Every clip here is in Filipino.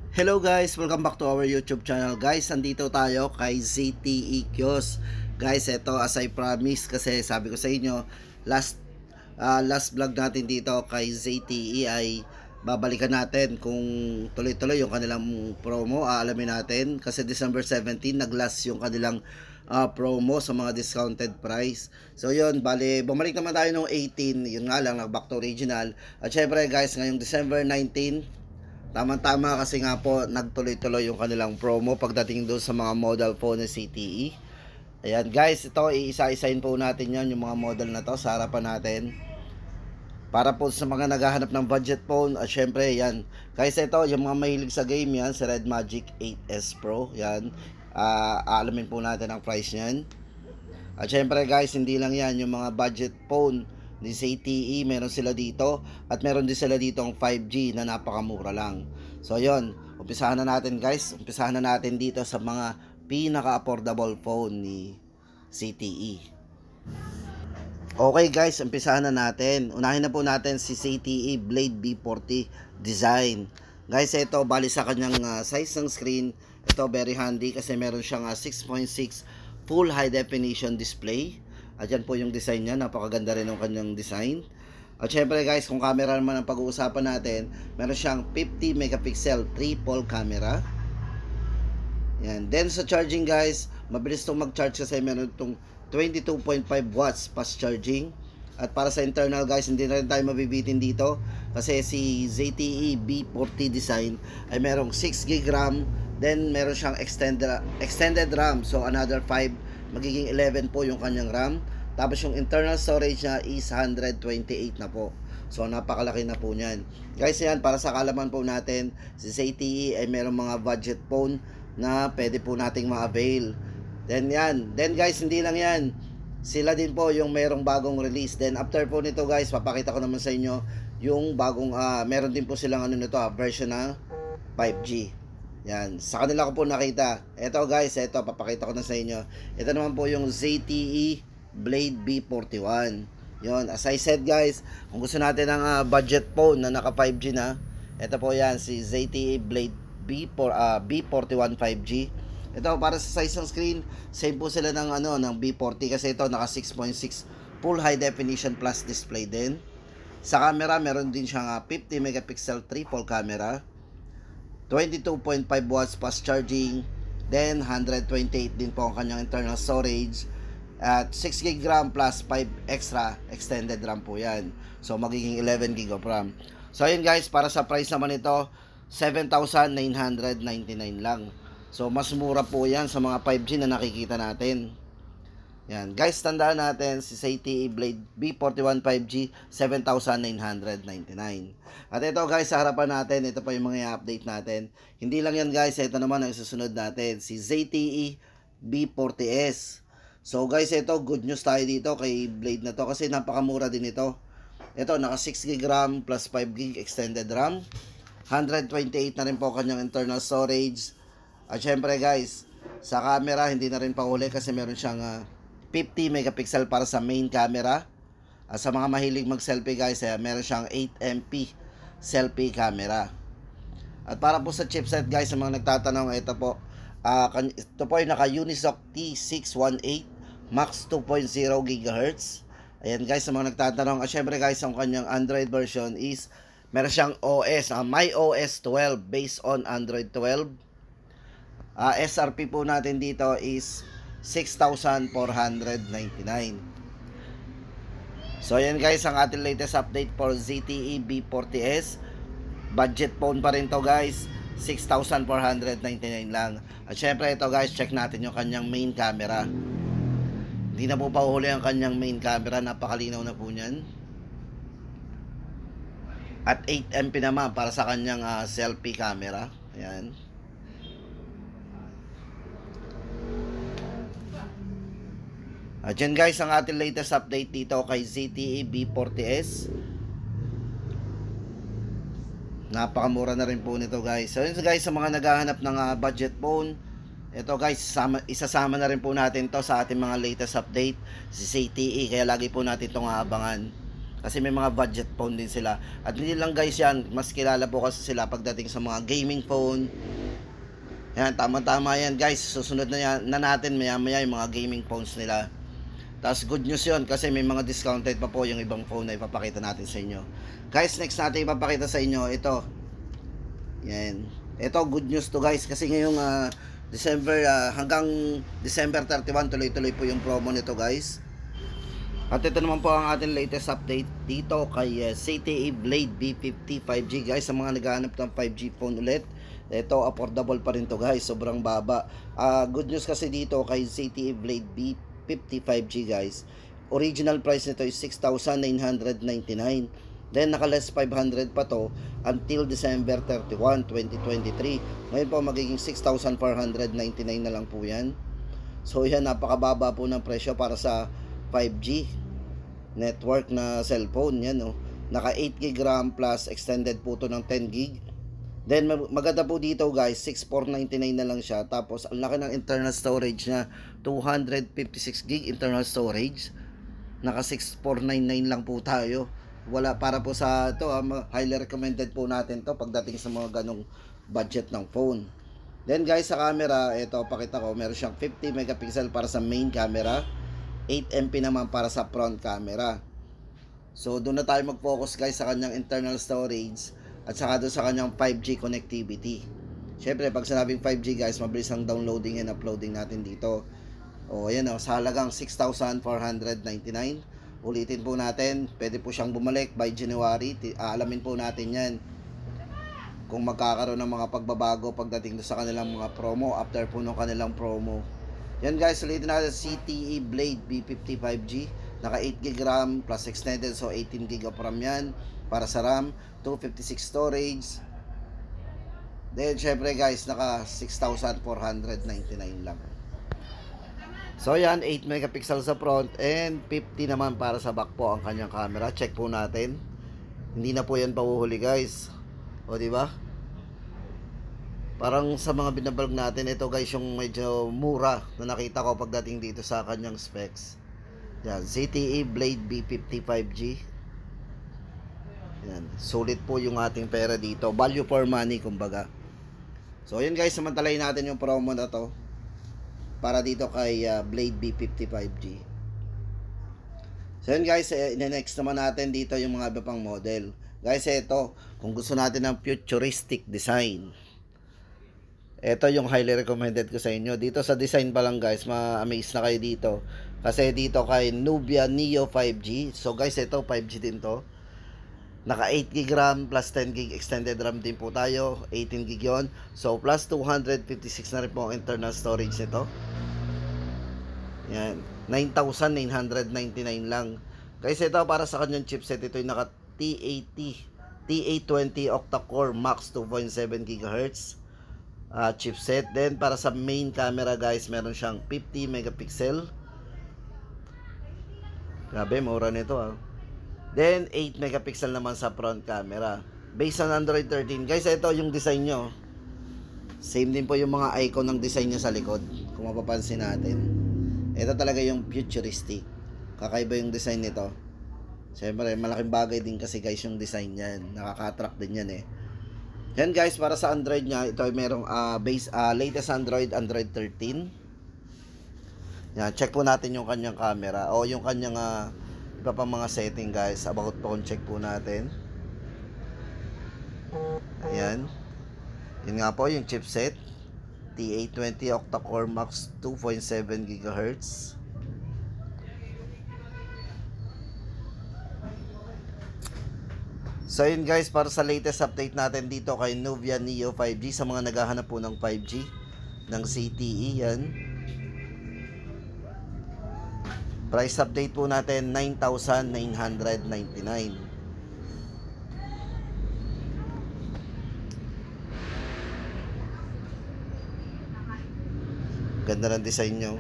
Hello guys, welcome back to our YouTube channel. Guys, andito tayo kay ZTE Kiosk. Guys, ito as I promise kasi sabi ko sa inyo last vlog natin dito kay ZTE ay babalikan natin kung tuloy-tuloy yung kanilang promo. Aalamin natin kasi December 17 nag-last yung kanilang promo sa mga discounted price. So yun, bali bumalik naman tayo noong 18, yun nga lang nag back to original. At syempre guys, ngayong December 19, tama-tama kasi nga po nagtuloy-tuloy yung kanilang promo pagdating doon sa mga model phone ng CTE. Ayan guys, ito iisa-isain po natin yan, yung mga model na to sa harapan natin. Para po sa mga naghahanap ng budget phone, at syempre yan. Guys, ito yung mga mahilig sa game yan, si Red Magic 8S Pro. Yan, aalamin po natin ang price niyan. At syempre guys, hindi lang yan, yung mga budget phone ni ZTE, meron sila dito. At meron din sila dito ang 5G na napakamura lang. So yun, umpisahan na natin guys. Umpisahan na natin dito sa mga pinaka-affordable phone ni ZTE. Okay guys, umpisahan na natin. Unahin na po natin si ZTE Blade B40 design. Guys, ito bali sa kanyang size ng screen. Ito very handy kasi meron siyang 6.6 full high definition display. At yan po yung design niya. Napakaganda rin ng kanyang design. At syempre guys, kung camera naman ang pag-uusapan natin, meron siyang 50 megapixel triple camera. Yan. Then sa charging guys, mabilis itong mag-charge kasi meron itong 22.5 watts fast charging. At para sa internal guys, hindi na rin tayo mabibitin dito kasi si ZTE B40 design ay merong 6GB RAM, then meron siyang extended RAM, so another 5, magiging 11 po yung kanyang RAM. Tapos yung internal storage niya is 128 na po. So napakalaki na po niyan. Guys, yan para sa kalaman po natin, si ZTE ay merong mga budget phone na pwede po nating ma-avail. Then yan. Then guys, hindi lang yan. Sila din po yung merong bagong release. Then after po nito guys, papakita ko naman sa inyo yung bagong meron din po silang nito, version na 5G. Yan. Sa kanila ko po nakita. Ito guys, ito papakita ko na sa inyo. Ito naman po yung ZTE Blade B41. Yon, as I said guys, kung gusto natin ng budget phone na naka 5G na, ito po yan si ZTE Blade B41 5G. Ito para sa size ng screen, same po sila ng ng B40 kasi ito naka 6.6 full high definition plus display din. Sa camera, meron din siyang 50 megapixel triple camera, 22.5 watts fast charging, then 128 din po ang kanyang internal storage. At 6GB RAM plus 5 extra extended RAM po yan. So magiging 11GB of RAM. So ayun guys, para sa price naman ito, 7,999 lang. So mas mura po yan sa mga 5G na nakikita natin. Yan guys, tandaan natin si ZTE Blade B41 5G 7,999. At ito guys, sa harapan natin, ito pa yung mga i-update natin. Hindi lang yan guys, ito naman ang susunod natin, si ZTE B40S. So guys, ito good news tayo dito kay Blade na to kasi napakamura din ito. Ito naka 6GB RAM plus 5GB extended RAM, 128 na rin po kanyang internal storage. At syempre guys, sa camera hindi na rin pauli kasi meron siyang 50 megapixel para sa main camera. At sa mga mahilig mag selfie guys, meron siyang 8MP selfie camera. At para po sa chipset guys, sa mga nagtatanong, ito po ay naka Unisoc T618 Max 2.0 GHz. Ayan guys, sa mga nagtatanong. At syempre guys, ang kanyang Android version is meron siyang OS, MyOS 12 based on Android 12. SRP po natin dito is 6,499. So ayan guys, ang ating latest update for ZTE B40S. Budget phone pa rin to guys, 6,499 lang. At syempre ito guys, check natin yung kanyang main camera. Hindi na po pauhuli ang kanyang main camera, napakalinaw na po niyan. At 8MP naman para sa kanyang selfie camera. Ayan. At yan guys, ang ating latest update dito kay ZTE B40S. Napakamura na rin po nito guys. So yun guys, sa mga naghahanap ng budget phone, ito guys, isasama na rin po natin to sa ating mga latest update si ZTE. Kaya lagi po natin itong aabangan. Kasi may mga budget phone din sila. At hindi lang guys yan, mas kilala po kasi sila pagdating sa mga gaming phone. Yan, tama-tama yan guys. Susunod na natin maya-maya yung mga gaming phones nila. Tapos good news yun kasi may mga discounted pa po yung ibang phone na ipapakita natin sa inyo. Guys, next natin ipapakita sa inyo ito. Yan. Ito good news to guys kasi ngayong December hanggang December 31 tuloy-tuloy po yung promo nito guys. At ito naman po ang ating latest update dito kay ZTE Blade B50 5G guys. Sa mga naghahanap ng 5G phone ulit, ito affordable pa rin to guys, sobrang baba. Good news kasi dito kay ZTE Blade B50 5G guys, original price nito is 6,999. Then naka-less 500 pa to until December 31, 2023. Ngayon po magiging 6,499 na lang po yan. So yan, napakababa po ng presyo para sa 5G network na cellphone. Yan oh. Naka 8GB RAM plus extended po to ng 10GB. Then maganda po dito guys, 6,499 na lang siya. Tapos ang laki ng internal storage niya, 256GB internal storage. Naka 6,499 lang po tayo. Wala para po sa ito, highly recommended po natin to pagdating sa mga ganong budget ng phone. Then guys, sa camera, ito pakita ko, meron siyang 50 megapixel para sa main camera, 8MP naman para sa front camera. So doon na tayo mag-focus guys sa kanyang internal storage at saka doon sa kanyang 5G connectivity. Syempre pag sinabing 5G guys, mabilis ang downloading and uploading natin dito. O ayan o, sa halagang 6,499. Ulitin po natin, pwede po siyang bumalik by January. Alamin po natin yan kung magkakaroon ng mga pagbabago pagdating sa kanilang mga promo after po ng kanilang promo. Yan guys, ulitin natin, ZTE Blade B50 5G, naka 8GB RAM plus extended, so 18GB of RAM yan para sa RAM, 256 storage. Then syempre guys, naka 6,499 lang. So yan, 8 megapixel sa front and 50 naman para sa back po ang kanyang camera. Check po natin. Hindi na po yan pahuhuli guys. O di ba? Parang sa mga binablog natin, ito guys yung medyo mura na nakita ko pagdating dito sa kanyang specs. Yan, ZTE Blade B50 5G. Yan, sulit po yung ating pera dito. Value for money kumbaga. So yun guys, samantalayin natin yung promo na to para dito kay Blade B50 5G. So yun guys, next naman natin dito yung mga iba pang model. Guys, ito, kung gusto natin ng futuristic design, ito yung highly recommended ko sa inyo. Dito sa design pa lang guys, ma-amaze na kayo dito. Kasi dito kay Nubia Neo 5G. So guys, ito 5G din to. Naka 8GB RAM plus 10GB extended RAM din po tayo. 18GB yon. So plus 256 na rin po ang internal storage nito. Yan, 9,999 lang. Guys, ito para sa kanyang chipset, ito yung naka T820 octa-core max 2.7 GHz chipset. Then para sa main camera guys, meron siyang 50 megapixel. Grabe, mura nito Then 8 megapixel naman sa front camera. Based on Android 13. Guys, ito yung design nyo. Same din po yung mga icon ng design nyo sa likod. Kung mapapansin natin, ito talaga yung futuristic. Kakaiba yung design nito. Siyempre, malaking bagay din kasi guys yung design yan. Nakaka-attract din yan Yan guys, para sa Android nya, ito ay merong latest Android 13. Yan, check po natin yung kanyang camera o yung kanyang iba pang mga setting guys. About phone, check po natin. Ayan. Yun nga po yung chipset. T820 octa-core max 2.7 GHz. So yun guys, para sa latest update natin dito kay Nubia Neo 5G, sa mga naghahanap po ng 5G ng ZTE, yan. Price update po natin, 9,999. Ganda ng design nyo.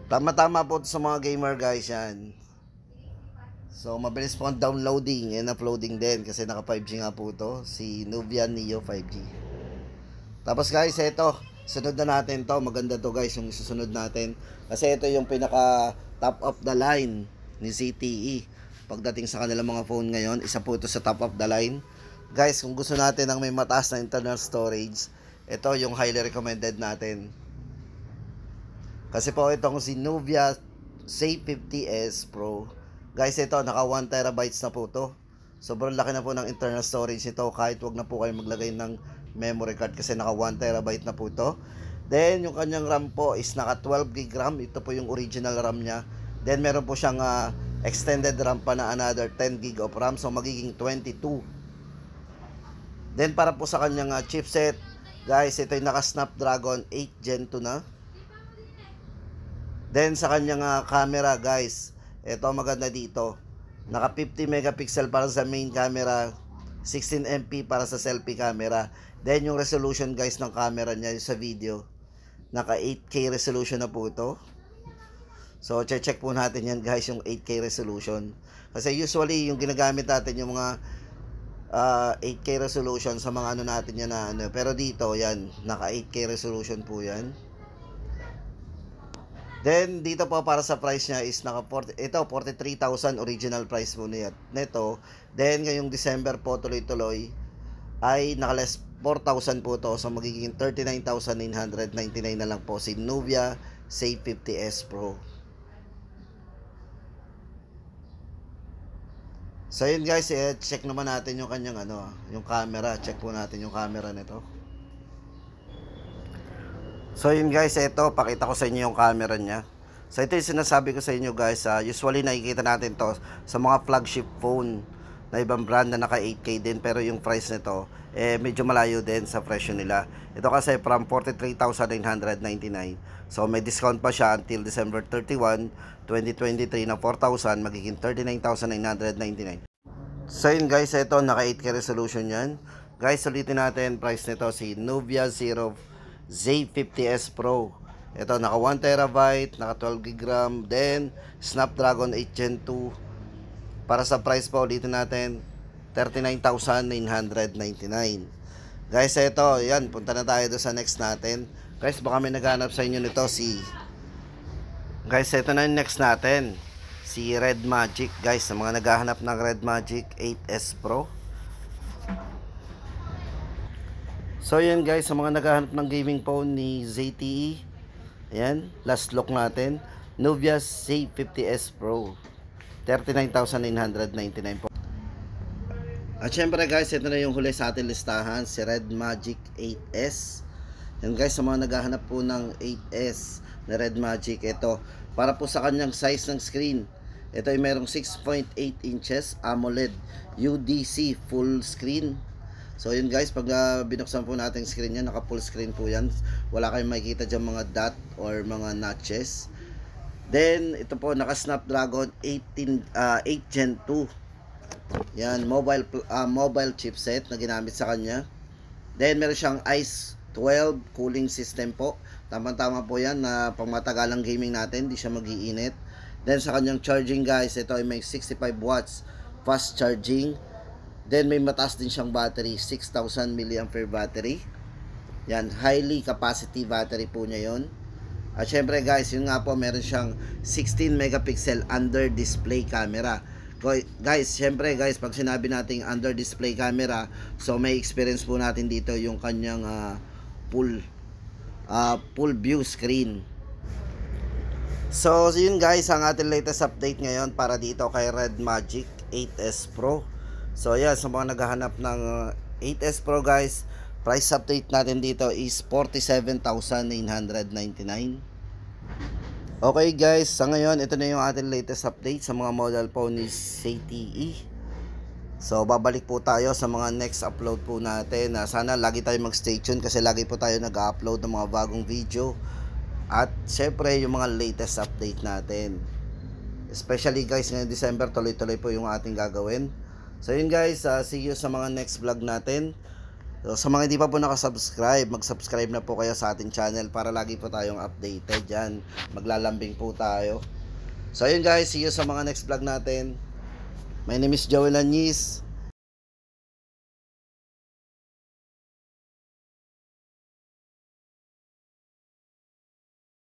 Tama-tama po sa mga gamer guys yan. So mabilis po ang downloading and uploading din kasi naka 5G nga po to, si Nubia Neo 5G. Tapos guys, ito sunod na natin to. Maganda to guys yung susunod natin kasi ito yung pinaka top of the line ni ZTE. Pagdating sa kanilang mga phone ngayon, isa po ito sa top of the line. Guys, kung gusto natin ng may mataas na internal storage, ito yung highly recommended natin. Kasi po itong si Nubia Safe 50S Pro. Guys, ito naka 1 terabytes na po to. Sobrang laki na po ng internal storage nito, kahit wag na po kayo maglagay ng memory card kasi naka 1 terabyte na po ito. Then yung kanyang RAM po is naka 12 GB RAM. Ito po yung original RAM niya. Then meron po siyang extended RAM pa na another 10 GB of RAM, so magiging 22. Then para po sa kanyang chipset, guys, ito yung naka Snapdragon 8 Gen 2 na. Then sa kanyang camera, guys, ito maganda dito. Naka 50 megapixel para sa main camera, 16 MP para sa selfie camera. Then yung resolution, guys, ng camera niya sa video, naka 8K resolution na po ito. So check po natin yan, guys, yung 8K resolution. Kasi usually yung ginagamit natin yung mga 8K resolution sa mga ano natin yan na ano. Pero dito, yan, naka 8K resolution po yan. Then dito po para sa price niya is naka 43,000 original price po nito. Then ngayong December po tuloy-tuloy ay naka less 4,000 po to, so magiging 39,999 na lang po si Nubia Safe 50S Pro. So yun, guys, check naman natin yung kanyang yung camera. Check po natin yung camera nito. So yun, guys, ito pakita ko sa inyo yung camera niya. So ito yung sinasabi ko sa inyo, guys, usually nakikita natin to sa mga flagship phone na ibang brand na naka 8K din, pero yung price nito medyo malayo din sa presyo nila. Ito kasi from 43,999. So may discount pa siya until December 31, 2023 na 4,000, magiging 39,999. So yun, guys, ito naka 8K resolution yan. Guys, ulitin natin price nito, si Nubia Z50S Pro. Ito naka 1 terabyte, naka 12 GB RAM, then Snapdragon 8 Gen 2. Para sa price po, ulitin natin, 39,999. Guys, ito, yan, punta na tayo doon sa next natin. Guys, baka may naghanap sa inyo nito Guys, ito na yung next natin, si Red Magic. Guys, sa mga naghahanap ng Red Magic 8S Pro. So yun, guys, sa mga naghahanap ng gaming phone ni ZTE, ayan, last look natin, Nubia Safe 50S Pro, 39,999 po. At syempre, guys, ito na yung huli sa ating listahan, si Red Magic 8S. Yan, guys, sa mga naghahanap po ng 8S na Red Magic, ito para po sa kanyang size ng screen, ito ay merong 6.8 inches AMOLED UDC full screen. So yun, guys, pag binuksan po natin screen yan, naka full screen po yan. Wala kayong makikita dyan mga dot or mga notches. Then ito po naka Snapdragon 8 Gen 2. Yan, mobile chipset na ginamit sa kanya. Then meron siyang ICE 12 cooling system po. Tama-tama po yan na pangmatagalang gaming natin, di siya mag-iinit. Then sa kanyang charging, guys, ito ay may 65 watts fast charging. Then may mataas din siyang battery, 6,000 mAh battery. Yan, highly capacity battery po niya yon. At syempre, guys, yun nga po, meron siyang 16 megapixel under display camera. Guys, syempre, guys, pag sinabi nating under display camera, so may experience po natin dito yung kanyang full view screen. So yun, guys, ang ating latest update ngayon para dito kay Red Magic 8S Pro. So yan, sa mga naghahanap ng 8S Pro, guys, price update natin dito is 47,999. Okay, guys, sa ngayon, ito na yung ating latest update sa mga model po ni ZTE. So babalik po tayo sa mga next upload po natin. Sana lagi tayo mag-stay tuned kasi lagi po tayo nag-upload ng mga bagong video. At syempre yung mga latest update natin. Especially, guys, ngayong December, tuloy-tuloy po yung ating gagawin. So yun, guys, see you sa mga next vlog natin. So, sa mga hindi pa po nakasubscribe, mag-subscribe na po kayo sa ating channel para lagi po tayong updated dyan. Maglalambing po tayo. So yun, guys, see you sa mga next vlog natin. My name is Joel Añiz.